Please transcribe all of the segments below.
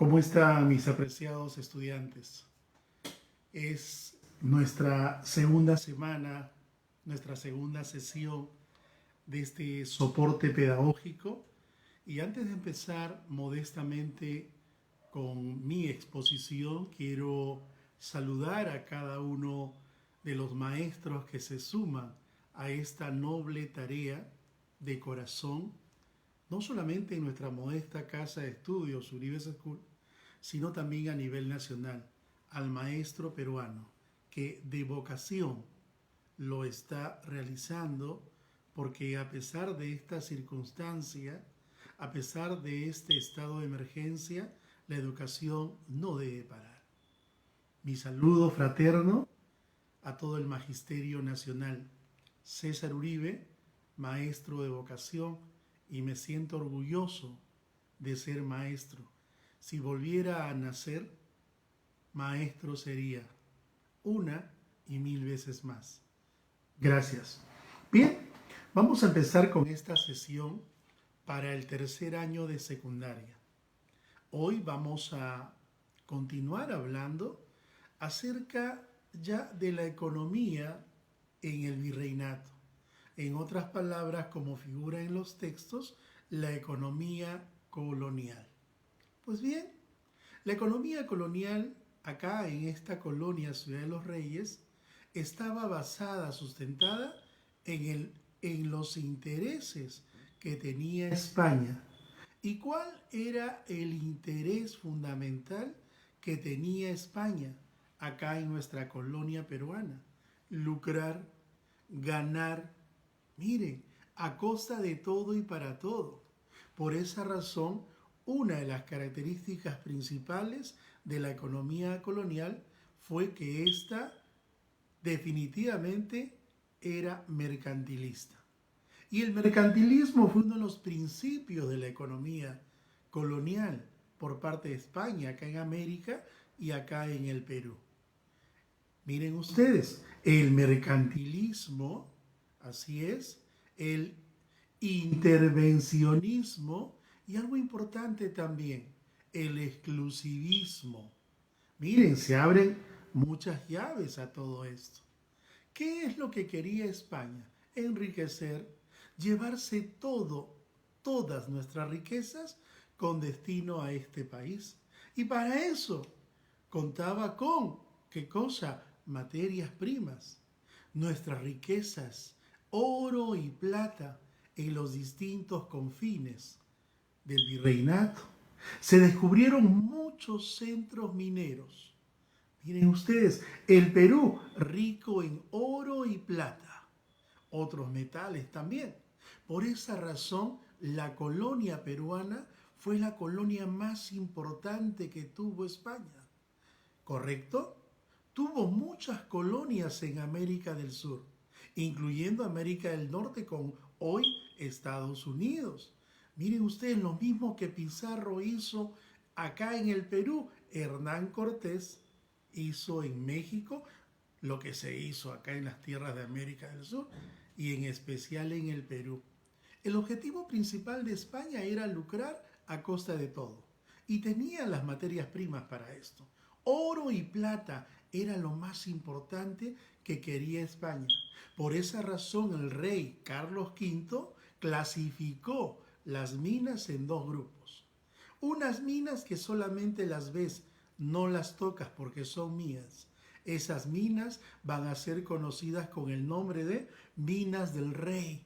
¿Cómo están mis apreciados estudiantes? Es nuestra segunda semana, nuestra segunda sesión de este soporte pedagógico y antes de empezar modestamente con mi exposición, quiero saludar a cada uno de los maestros que se suman a esta noble tarea de corazón, no solamente en nuestra modesta casa de estudios, Uribe School, sino también a nivel nacional, al maestro peruano, que de vocación lo está realizando, porque a pesar de esta circunstancia, a pesar de este estado de emergencia, la educación no debe parar. Mi saludo fraterno a todo el Magisterio Nacional. César Uribe, maestro de vocación, y me siento orgulloso de ser maestro. Si volviera a nacer, maestro sería una y mil veces más. Gracias. Bien, vamos a empezar con esta sesión para el tercer año de secundaria. Hoy vamos a continuar hablando acerca ya de la economía en el virreinato. En otras palabras, como figura en los textos, la economía colonial. Pues bien, la economía colonial acá en esta colonia Ciudad de los Reyes estaba basada, sustentada en los intereses que tenía España. ¿Y cuál era el interés fundamental que tenía España acá en nuestra colonia peruana? Lucrar, ganar, miren, a costa de todo y para todo. Por esa razón, una de las características principales de la economía colonial fue que ésta definitivamente era mercantilista. Y el mercantilismo fue uno de los principios de la economía colonial por parte de España, acá en América y acá en el Perú. Miren ustedes, el mercantilismo, así es, el intervencionismo y algo importante también, el exclusivismo. Miren, se abren muchas llaves a todo esto. ¿Qué es lo que quería España? Enriquecer, llevarse todas nuestras riquezas con destino a este país. Y para eso contaba con, ¿qué cosa? Materias primas, nuestras riquezas, oro y plata en los distintos confines del virreinato. Se descubrieron muchos centros mineros. Miren ustedes, el Perú rico en oro y plata, otros metales también. Por esa razón, la colonia peruana fue la colonia más importante que tuvo España. ¿Correcto? Tuvo muchas colonias en América del Sur, incluyendo América del Norte con hoy Estados Unidos. Miren ustedes lo mismo que Pizarro hizo acá en el Perú, Hernán Cortés hizo en México lo que se hizo acá en las tierras de América del Sur y en especial en el Perú. El objetivo principal de España era lucrar a costa de todo y tenía las materias primas para esto. Oro y plata era lo más importante que quería España. Por esa razón el rey Carlos V clasificó las minas en dos grupos. Unas minas que solamente las ves, no las tocas porque son mías. Esas minas van a ser conocidas con el nombre de minas del rey.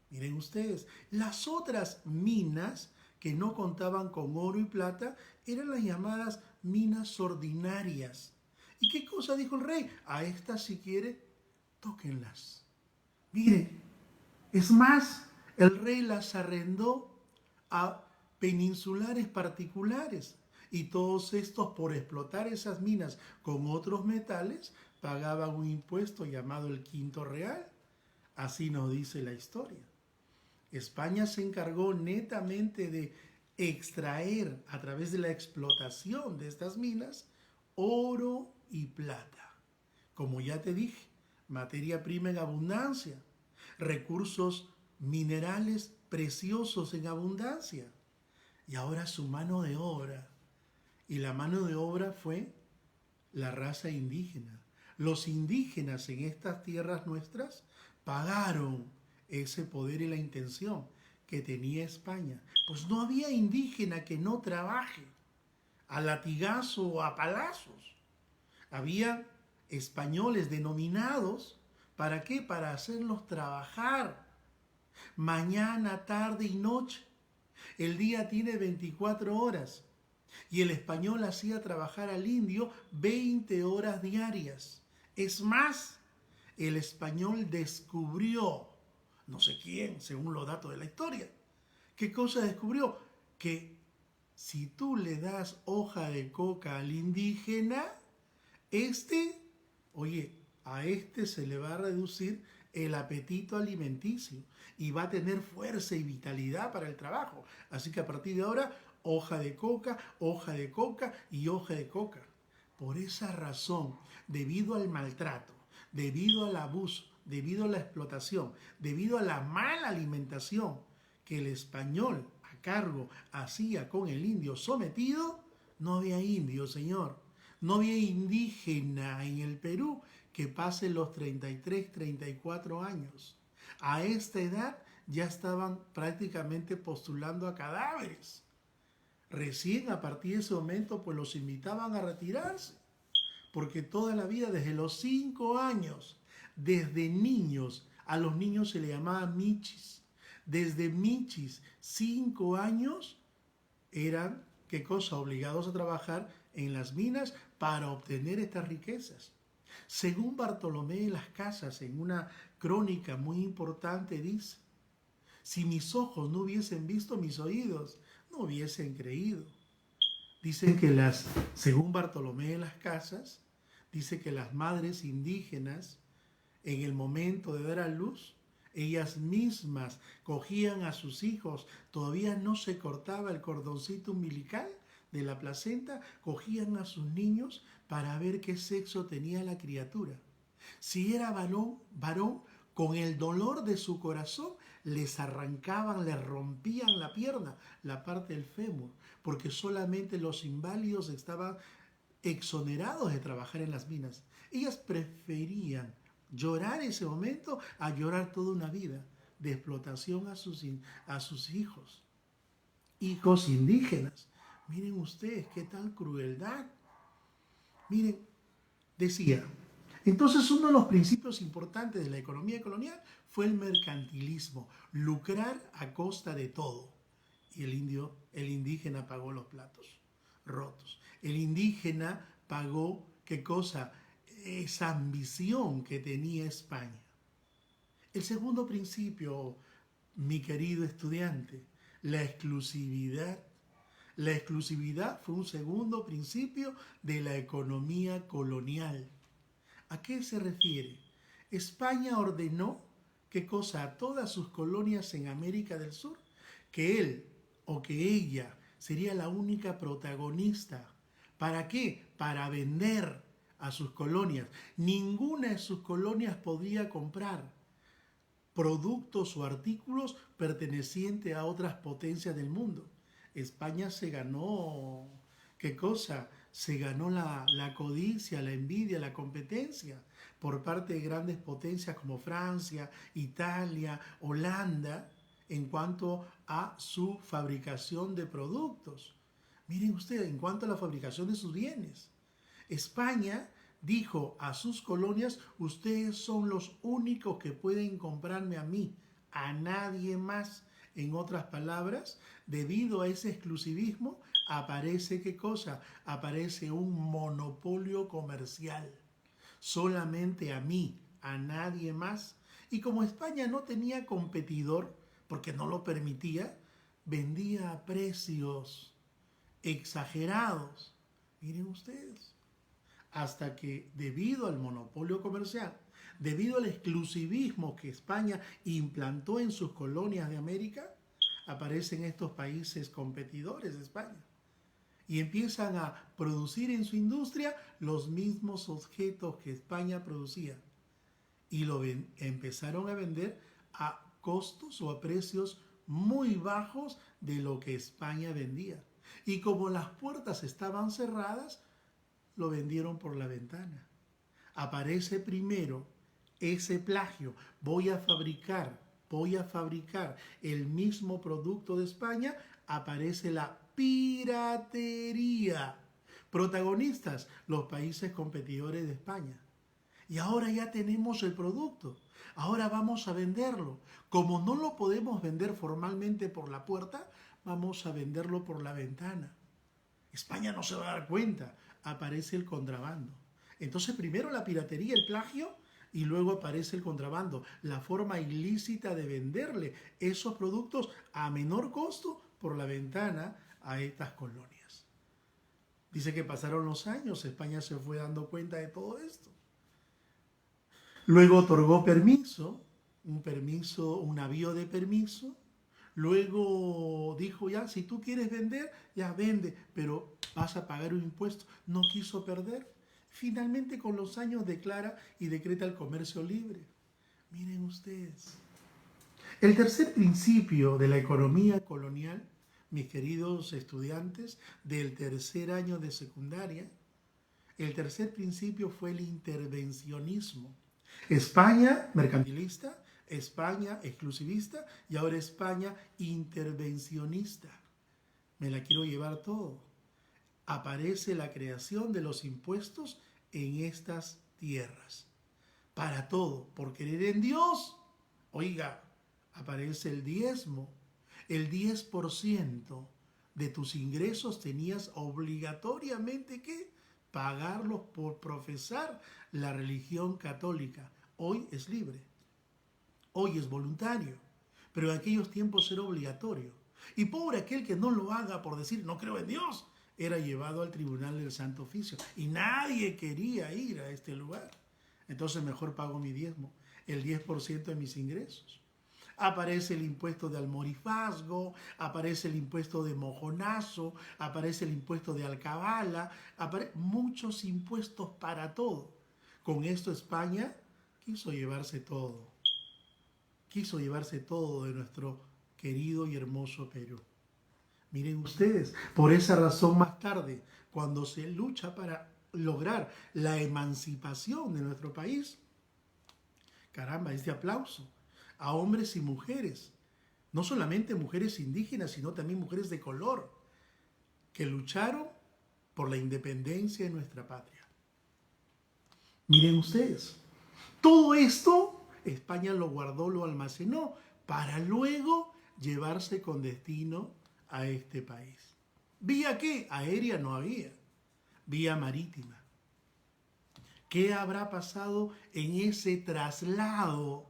Miren ustedes, las otras minas que no contaban con oro y plata eran las llamadas minas ordinarias. ¿Y qué cosa dijo el rey? A estas, si quiere, tóquenlas. Mire, es más, el rey las arrendó a peninsulares particulares y todos estos, por explotar esas minas con otros metales, pagaban un impuesto llamado el quinto real. Así nos dice la historia. España se encargó netamente de extraer a través de la explotación de estas minas oro y plata. Como ya te dije, materia prima en abundancia, recursos minerales preciosos en abundancia. Y ahora su mano de obra. Y la mano de obra fue la raza indígena. Los indígenas en estas tierras nuestras pagaron ese poder y la intención que tenía España. Pues no había indígena que no trabaje a latigazo o a palazos. Había españoles denominados, ¿para qué? Para hacerlos trabajar mañana, tarde y noche. El día tiene 24 horas y el español hacía trabajar al indio 20 horas diarias. Es más, el español descubrió, no sé quién, según los datos de la historia, ¿qué cosa descubrió? Que si tú le das hoja de coca al indígena, este, oye, a este se le va a reducir el apetito alimenticio y va a tener fuerza y vitalidad para el trabajo. Así que a partir de ahora, hoja de coca y hoja de coca. Por esa razón, debido al maltrato, debido al abuso, debido a la explotación, debido a la mala alimentación que el español a cargo hacía con el indio sometido, no había indio, señor. No había indígena en el Perú que pase los 33, 34 años. A esta edad ya estaban prácticamente postulando a cadáveres. Recién a partir de ese momento pues los invitaban a retirarse, porque toda la vida, desde los 5 años, desde niños, a los niños se le llamaba michis. Desde michis, 5 años, eran, ¿qué cosa? Obligados a trabajar en las minas para obtener estas riquezas. Según Bartolomé de las Casas, en una crónica muy importante, dice: si mis ojos no hubiesen visto, mis oídos no hubiesen creído. Dicen que según Bartolomé de las Casas, dice que las madres indígenas, en el momento de dar a luz, ellas mismas cogían a sus hijos, todavía no se cortaba el cordoncito umbilical de la placenta, cogían a sus niños para ver qué sexo tenía la criatura. Si era varón, con el dolor de su corazón, les arrancaban, les rompían la pierna, la parte del fémur, porque solamente los inválidos estaban exonerados de trabajar en las minas. Ellas preferían llorar ese momento a llorar toda una vida de explotación a sus hijos indígenas. Miren ustedes qué tal crueldad. Miren, decía, entonces uno de los principios importantes de la economía colonial fue el mercantilismo, lucrar a costa de todo. Y el indígena pagó los platos rotos. El indígena pagó, ¿qué cosa? Esa ambición que tenía España. El segundo principio, mi querido estudiante, la exclusividad. La exclusividad fue un segundo principio de la economía colonial. ¿A qué se refiere? España ordenó, ¿qué cosa? A todas sus colonias en América del Sur, que él o que ella sería la única protagonista. ¿Para qué? Para vender a sus colonias. Ninguna de sus colonias podía comprar productos o artículos pertenecientes a otras potencias del mundo. España se ganó, ¿qué cosa? Se ganó la codicia, la envidia, la competencia por parte de grandes potencias como Francia, Italia, Holanda, en cuanto a su fabricación de productos. Miren ustedes, en cuanto a la fabricación de sus bienes. España dijo a sus colonias: ustedes son los únicos que pueden comprarme a mí, a nadie más. En otras palabras, debido a ese exclusivismo, aparece ¿qué cosa? Aparece un monopolio comercial. Solamente a mí, a nadie más. Y como España no tenía competidor, porque no lo permitía, vendía a precios exagerados. Miren ustedes, hasta que debido al monopolio comercial, debido al exclusivismo que España implantó en sus colonias de América, aparecen estos países competidores de España y empiezan a producir en su industria los mismos objetos que España producía y empezaron a vender a costos o a precios muy bajos de lo que España vendía. Y como las puertas estaban cerradas, lo vendieron por la ventana. Aparece primero ese plagio. Voy a fabricar el mismo producto de España. Aparece la piratería. Protagonistas, los países competidores de España. Y ahora ya tenemos el producto. Ahora vamos a venderlo. Como no lo podemos vender formalmente por la puerta, vamos a venderlo por la ventana. España no se va a dar cuenta. Aparece el contrabando. Entonces primero la piratería, el plagio, y luego aparece el contrabando. La forma ilícita de venderle esos productos a menor costo por la ventana a estas colonias. Dice que pasaron los años, España se fue dando cuenta de todo esto. Luego otorgó permiso, un navío de permiso. Luego dijo ya, si tú quieres vender, ya vende, pero vas a pagar un impuesto. No quiso perder. Finalmente con los años declara y decreta el comercio libre. Miren ustedes. El tercer principio de la economía colonial, mis queridos estudiantes del tercer año de secundaria, el tercer principio fue el intervencionismo. España mercantilista, España exclusivista y ahora España intervencionista. Me la quiero llevar todo. Aparece la creación de los impuestos en estas tierras. Para todo, por creer en Dios, oiga, aparece el diezmo. El 10% de tus ingresos tenías obligatoriamente que pagarlos por profesar la religión católica. Hoy es libre, hoy es voluntario, pero en aquellos tiempos era obligatorio. Y pobre aquel que no lo haga por decir no creo en Dios, era llevado al tribunal del Santo Oficio y nadie quería ir a este lugar. Entonces mejor pago mi diezmo, el 10% de mis ingresos. Aparece el impuesto de almorifazgo, aparece el impuesto de mojonazo, aparece el impuesto de alcabala, muchos impuestos para todo. Con esto España quiso llevarse todo. Quiso llevarse todo de nuestro querido y hermoso Perú. Miren ustedes, por esa razón más tarde, cuando se lucha para lograr la emancipación de nuestro país, caramba, es de aplauso a hombres y mujeres, no solamente mujeres indígenas, sino también mujeres de color, que lucharon por la independencia de nuestra patria. Miren ustedes, todo esto España lo guardó, lo almacenó, para luego llevarse con destino a este país. ¿Vía qué? Aérea no había, vía marítima. ¿Qué habrá pasado en ese traslado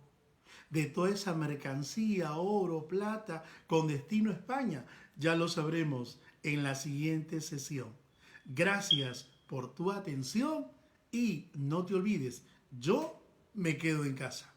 de toda esa mercancía, oro, plata, con destino a España? Ya lo sabremos en la siguiente sesión. Gracias por tu atención y no te olvides, yo me quedo en casa.